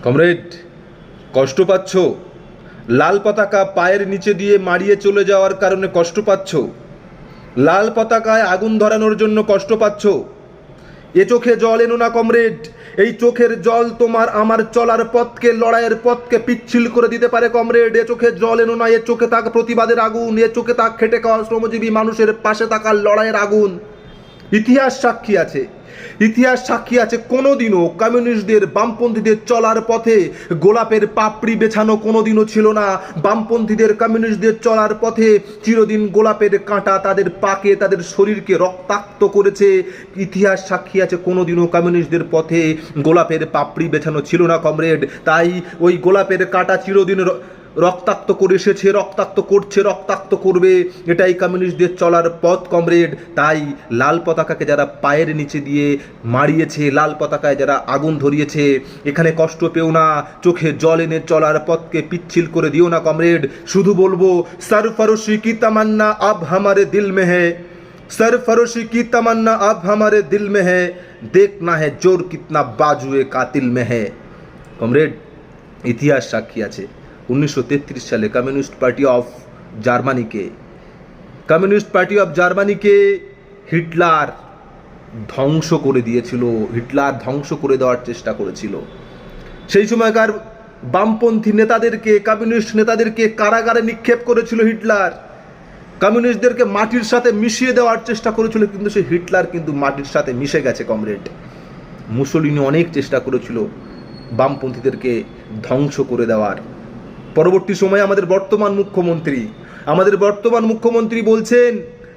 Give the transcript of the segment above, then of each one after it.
Comrade, কষ্ট পাচ্ছ? লাল পতাকা পায়ের নিচে দিয়ে মারিয়ে চলে যাওয়ার কারণে কষ্ট পাচ্ছ? লাল পতাকায় আগুন ধরানোর জন্য কষ্ট পাচ্ছ? এ চোখে জল এনো না কমরেড। এই চোখের জল তোমার আমার চলার পথকে, লড়াইয়ের পথকে পিচ্ছিল করে দিতে পারে কমরেড। এ চোখে জল এনো না। এ চোখে থাক প্রতিবাদের আগুন। এ চোখে থাক খেটে খাওয়া শ্রমজীবী মানুষের পাশে থাকার লড়াইয়ের আগুন। ইতিহাস সাক্ষী আছে, ইতিহাস সাক্ষী আছে, কোনোদিনও কমিউনিস্টদের, বামপন্থীদের চলার পথে গোলাপের পাপড়ি বেছানো কোনোদিনও ছিল না। বামপন্থীদের, কমিউনিস্টদের চলার পথে চিরদিন গোলাপের কাঁটা তাদের পাকে, তাদের শরীরকে রক্তাক্ত করেছে। ইতিহাস সাক্ষী আছে, কোনোদিনও কমিউনিস্টদের পথে গোলাপের পাপড়ি বেছানো ছিল না কমরেড। তাই ওই গোলাপের কাঁটা চিরদিন রক্তাক্ত করে এসেছে, রক্তাক্ত করছে, রক্তাক্ত করবে। এটাই কমিউনিস্টদের চলার পথ কমরেড। তাই লাল পতাকাকে যারা পায়ের নিচে দিয়ে মারিয়েছে, লাল পতাকায় যারা আগুন ধরিয়েছে, এখানে কষ্ট পেও না। চোখে জল এনে চলার পথকে পিচ্ছিল করে দিও না কমরেড। শুধু বলবো, সরফরোশি কি তামান্না আব হামারে দিল মে হ্যায়, সরফরোশি কি তামান্না আব হামারে দিল মে হ্যায়, দেখনা হ্যায় জোর কিতনা বাজুয়ে কাতিল মে হ্যায়। কমরেড, ইতিহাস সাক্ষী আছে, 1933 সালে কমিউনিস্ট পার্টি অফ জার্মানিকে হিটলার ধ্বংস করে দিয়েছিল। হিটলার ধ্বংস করে দেওয়ার চেষ্টা করেছিল। সেই সময়কার বামপন্থী নেতাদেরকে, কমিউনিস্ট নেতাদেরকে কারাগারে নিক্ষেপ করেছিল হিটলার। কমিউনিস্টদেরকে মাটির সাথে মিশিয়ে দেওয়ার চেষ্টা করেছিল, কিন্তু সেই হিটলার কিন্তু মাটির সাথে মিশে গেছে কমরেড। মুসোলিনি অনেক চেষ্টা করেছিল বামপন্থীদেরকে ধ্বংস করে দেওয়ার। পরবর্তী সময়ে আমাদের বর্তমান মুখ্যমন্ত্রী বলছেন,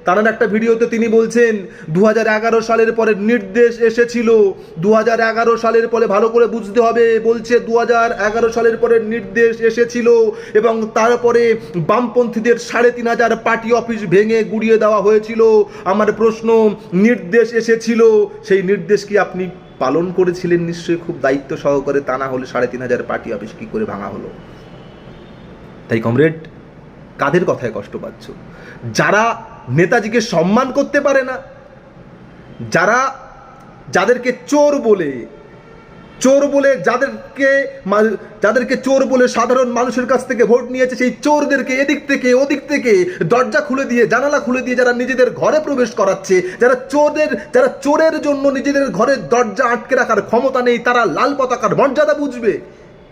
তার একটা ভিডিওতে তিনি বলছেন 2011 সালের পরে নির্দেশ এসেছিল। 2011 সালের পরে, ভালো করে বুঝতে হবে, বলছে 2011 সালের পরে নির্দেশ এসেছিল এবং তারপরে বামপন্থীদের 3500 পার্টি অফিস ভেঙে গুড়িয়ে দেওয়া হয়েছিল। আমার প্রশ্ন, নির্দেশ এসেছিল, সেই নির্দেশ কি আপনি পালন করেছিলেন? নিশ্চয়ই খুব দায়িত্ব সহকারে, তা না হলে 3500 পার্টি অফিস কি করে ভাঙা হলো? তাই কমরেড, কাদের কথায় কষ্ট পাচ্ছ? যারা নেতাজিকে সম্মান করতে পারে না, যাদেরকে চোর বলে যাদেরকে চোর বলে সাধারণ মানুষের কাছ থেকে ভোট নিয়েছে, সেই চোরদেরকে এদিক থেকে ওদিক থেকে দরজা খুলে দিয়ে, জানালা খুলে দিয়ে যারা নিজেদের ঘরে প্রবেশ করাচ্ছে, যারা চোরের জন্য নিজেদের ঘরের দরজা আটকে রাখার ক্ষমতা নেই, তারা লাল পতাকার মর্যাদা বুঝবে?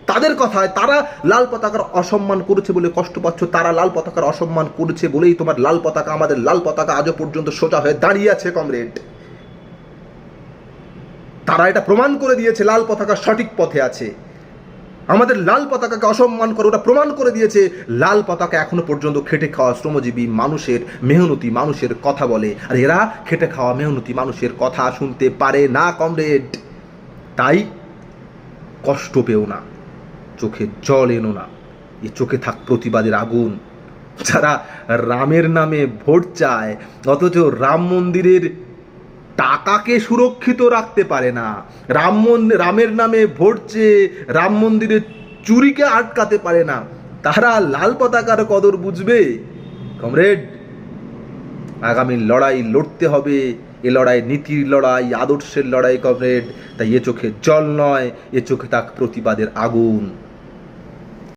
তাদের কথায়, তারা লাল পতাকার অসম্মান করেছে বলে কষ্ট পাচ্ছ। তারা লাল পতাকার অসম্মান করেছে বলেই তোমার লাল পতাকা, আমাদের লাল পতাকা আজও পর্যন্ত সোজা হয়ে দাঁড়িয়ে আছে কমরেড। তারা এটা প্রমাণ করে দিয়েছে লাল পতাকা সঠিক পথে আছে। আমাদের লাল পতাকাকে অসম্মান করে ওটা প্রমাণ করে দিয়েছে। লাল পতাকা এখনো পর্যন্ত খেটে খাওয়া শ্রমজীবী মানুষের, মেহনতি মানুষের কথা বলে, আর এরা খেটে খাওয়া মেহনতি মানুষের কথা শুনতে পারে না কমরেড। তাই কষ্ট পেও না, চোখে জল এনো না। এ চোখে থাক প্রতিবাদের আগুন। যারা রামের নামে ভোট চায়, অথচ রাম মন্দিরের টাকাকে সুরক্ষিত রাখতে পারে না, রামের নামে ভোট চেয়ে রাম মন্দিরের চুরিকে আটকাতে পারে না, তারা লাল পতাকার কদর বুঝবে? কমরেড, আগামী লড়াই লড়তে হবে। এ লড়াই নীতির লড়াই, আদর্শের লড়াই কমরেড। তাই এ চোখে জল নয়, এ চোখে থাক প্রতিবাদের আগুন।